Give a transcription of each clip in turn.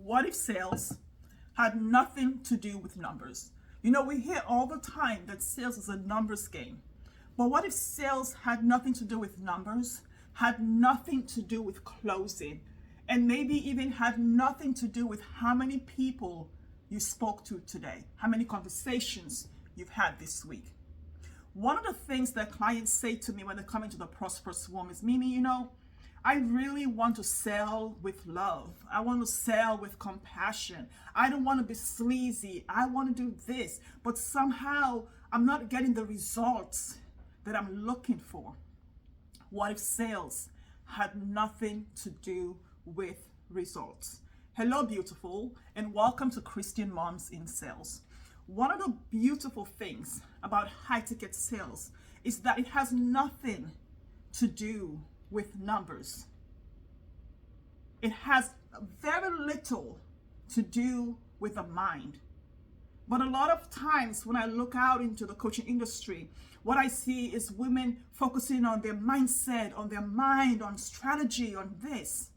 What if sales had nothing to do with numbers? You know, we hear all the time that sales is a numbers game. But what if sales had nothing to do with numbers, had nothing to do with closing, and maybe even had nothing to do with how many people you spoke to today, how many conversations you've had this week? One of the things that clients say to me when they come into the Prosperous Womb is, Mimi, you know, I really want to sell with love. I want to sell with compassion. I don't want to be sleazy. I want to do this, but somehow I'm not getting the results that I'm looking for. What if sales had nothing to do with results? Hello, beautiful, and welcome to Christian Moms in Sales. One of the beautiful things about high-ticket sales is that it has nothing to do with numbers. It has very little to do with the mind. But a lot of times when I look out into the coaching industry, what I see is women focusing on their mindset, on their mind, on strategy, on this.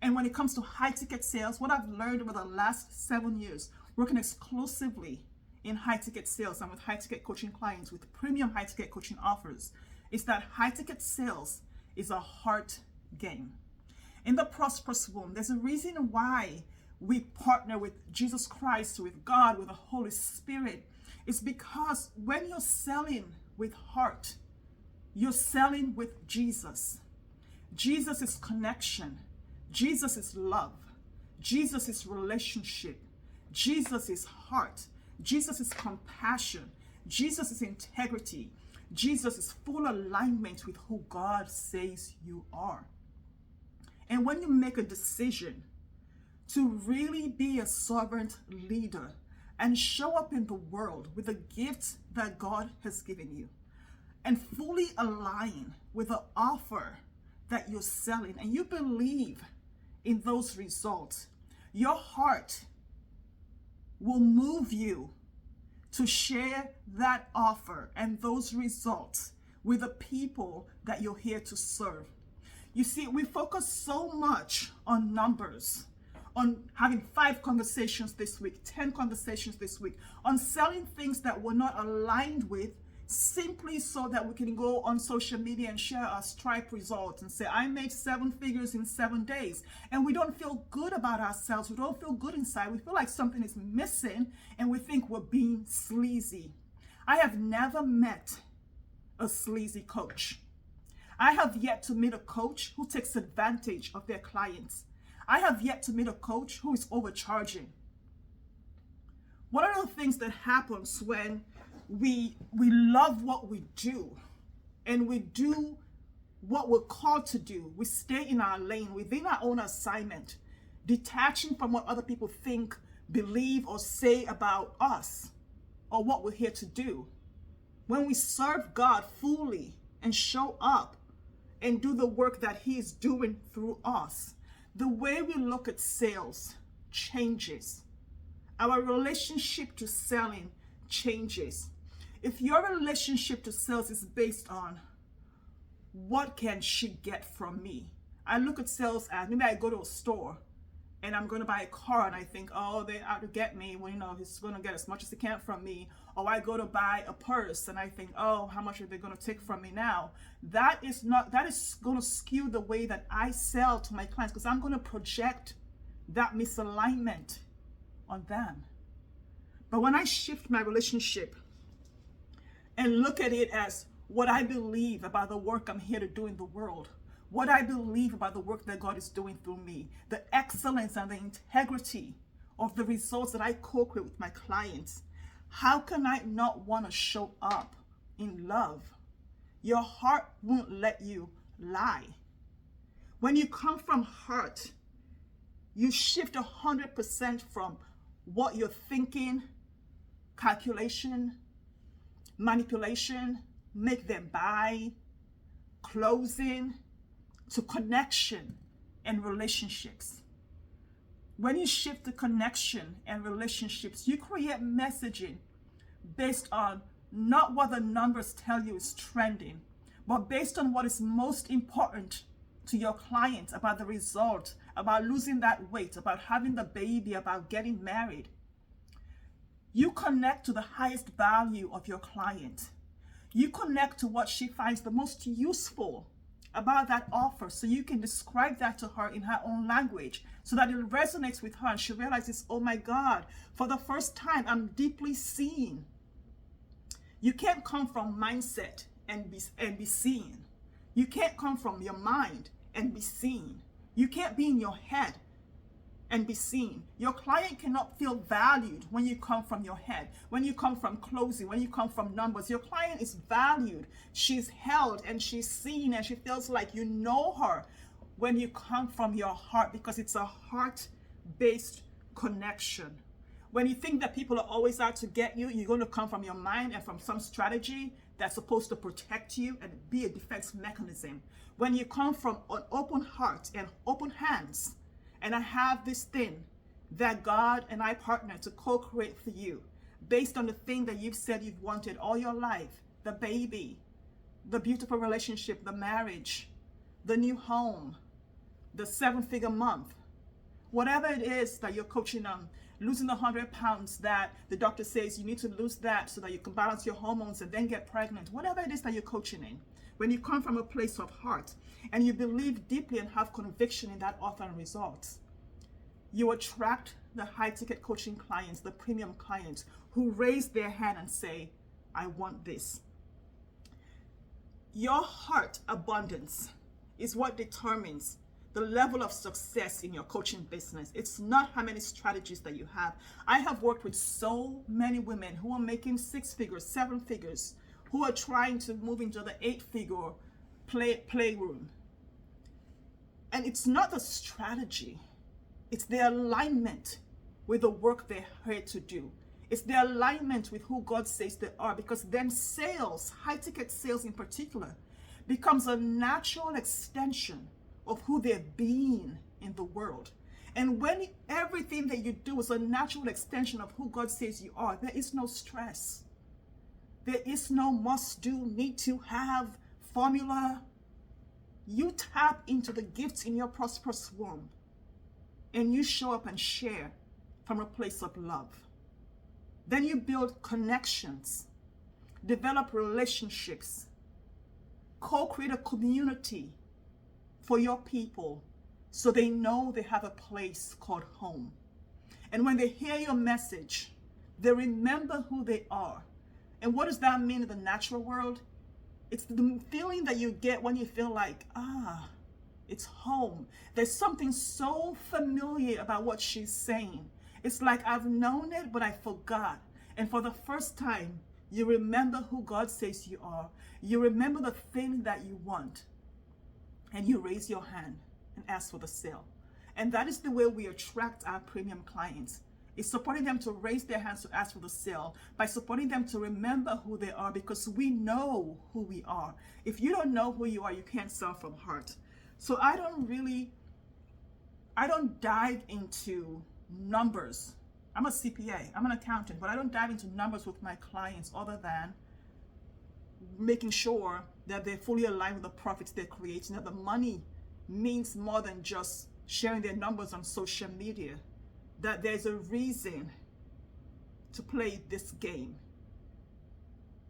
And when it comes to high-ticket sales, what I've learned over the last 7 years, working exclusively in high-ticket sales and with high-ticket coaching clients, with premium high-ticket coaching offers, is that high-ticket sales is a heart game. In the Prosperous Womb, there's a reason why we partner with Jesus Christ, with God, with the Holy Spirit. It's because when you're selling with heart, you're selling with Jesus. Jesus is connection. Jesus is love. Jesus is relationship. Jesus is heart. Jesus is compassion. Jesus is integrity. Jesus is full alignment with who God says you are. And when you make a decision to really be a servant leader and show up in the world with the gifts that God has given you and fully align with the offer that you're selling, and you believe in those results, your heart will move you to share that offer and those results with the people that you're here to serve. You see, we focus so much on numbers, on having 5 conversations this week, 10 conversations this week, on selling things that we're not aligned with, simply so that we can go on social media and share our Stripe results and say, I made 7 figures in 7 days. And we don't feel good about ourselves. We don't feel good inside. We feel like something is missing, and we think we're being sleazy. I have never met a sleazy coach. I have yet to meet a coach who takes advantage of their clients. I have yet to meet a coach who is overcharging. One of the things that happens when we love what we do and we do what we're called to do, we stay in our lane within our own assignment, detaching from what other people think, believe, or say about us or what we're here to do. When we serve God fully and show up and do the work that He is doing through us, the way we look at sales changes. Our relationship to selling changes. If your relationship to sales is based on what can she get from me, I look at sales as, maybe I go to a store and I'm going to buy a car and I think, oh, they're out to get me. Well, you know, he's going to get as much as he can from me. Or I go to buy a purse and I think, oh, how much are they going to take from me now? That is going to skew the way that I sell to my clients, because I'm going to project that misalignment on them. But when I shift my relationship and look at it as what I believe about the work I'm here to do in the world, what I believe about the work that God is doing through me, the excellence and the integrity of the results that I co-create with my clients, how can I not want to show up in love? Your heart won't let you lie. When you come from heart, you shift 100% from what you're thinking, calculation, manipulation, make them buy, closing, to connection and relationships. When you shift to connection and relationships, you create messaging based on not what the numbers tell you is trending, but based on what is most important to your clients about the result, about losing that weight, about having the baby, about getting married. You connect to the highest value of your client. You connect to what she finds the most useful about that offer, so you can describe that to her in her own language so that it resonates with her and she realizes, oh my God, for the first time, I'm deeply seen. You can't come from mindset and be seen. You can't come from your mind and be seen. You can't be in your head and be seen. Your client cannot feel valued when you come from your head, when you come from closing, when you come from numbers. Your client is valued. She's held and she's seen and she feels like you know her when you come from your heart, because it's a heart-based connection. When you think that people are always out to get you, you're going to come from your mind and from some strategy that's supposed to protect you and be a defense mechanism. When you come from an open heart and open hands, and I have this thing that God and I partner to co-create for you based on the thing that you've said you've wanted all your life, the baby, the beautiful relationship, the marriage, the new home, the 7-figure month, whatever it is that you're coaching on, losing the 100 pounds that the doctor says you need to lose that so that you can balance your hormones and then get pregnant, whatever it is that you're coaching in, when you come from a place of heart and you believe deeply and have conviction in that offer and results, you attract the high-ticket coaching clients, the premium clients who raise their hand and say, I want this. Your heart abundance is what determines the level of success in your coaching business. It's not how many strategies that you have. I have worked with so many women who are making 6 figures, 7 figures, who are trying to move into the 8-figure playroom. And it's not the strategy. It's the alignment with the work they're here to do. It's the alignment with who God says they are, because then sales, high-ticket sales in particular, becomes a natural extension of who they're being in the world. And when everything that you do is a natural extension of who God says you are, there is no stress. There is no must do, need to have formula. You tap into the gifts in your prosperous womb and you show up and share from a place of love. Then you build connections, develop relationships, co-create a community for your people so they know they have a place called home. And when they hear your message, they remember who they are. And what does that mean in the natural world? It's the feeling that you get when you feel like, it's home. There's something so familiar about what she's saying. It's like I've known it, but I forgot. And for the first time, you remember who God says you are. You remember the thing that you want. And you raise your hand and ask for the sale. And that is the way we attract our premium clients. It's supporting them to raise their hands to ask for the sale, by supporting them to remember who they are, because we know who we are. If you don't know who you are, you can't sell from heart. So I don't dive into numbers. I'm a CPA, I'm an accountant, but I don't dive into numbers with my clients other than making sure that they're fully aligned with the profits they're creating, that the money means more than just sharing their numbers on social media, that there's a reason to play this game.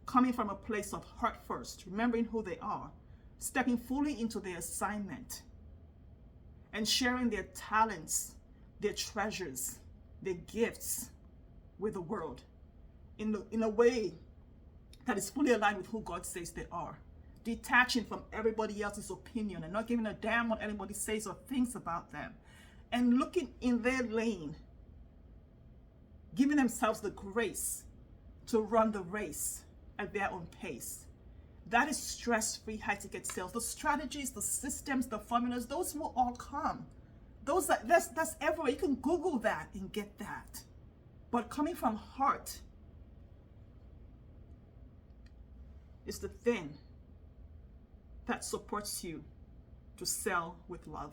Coming from a place of heart first, remembering who they are, stepping fully into their assignment, and sharing their talents, their treasures, their gifts with the world in a way that is fully aligned with who God says they are. Detaching from everybody else's opinion and not giving a damn what anybody says or thinks about them. And looking in their lane, giving themselves the grace to run the race at their own pace. That is stress-free high-ticket sales. The strategies, the systems, the formulas, those will all come. That's everywhere. You can Google that and get that. But coming from heart is the thing that supports you to sell with love.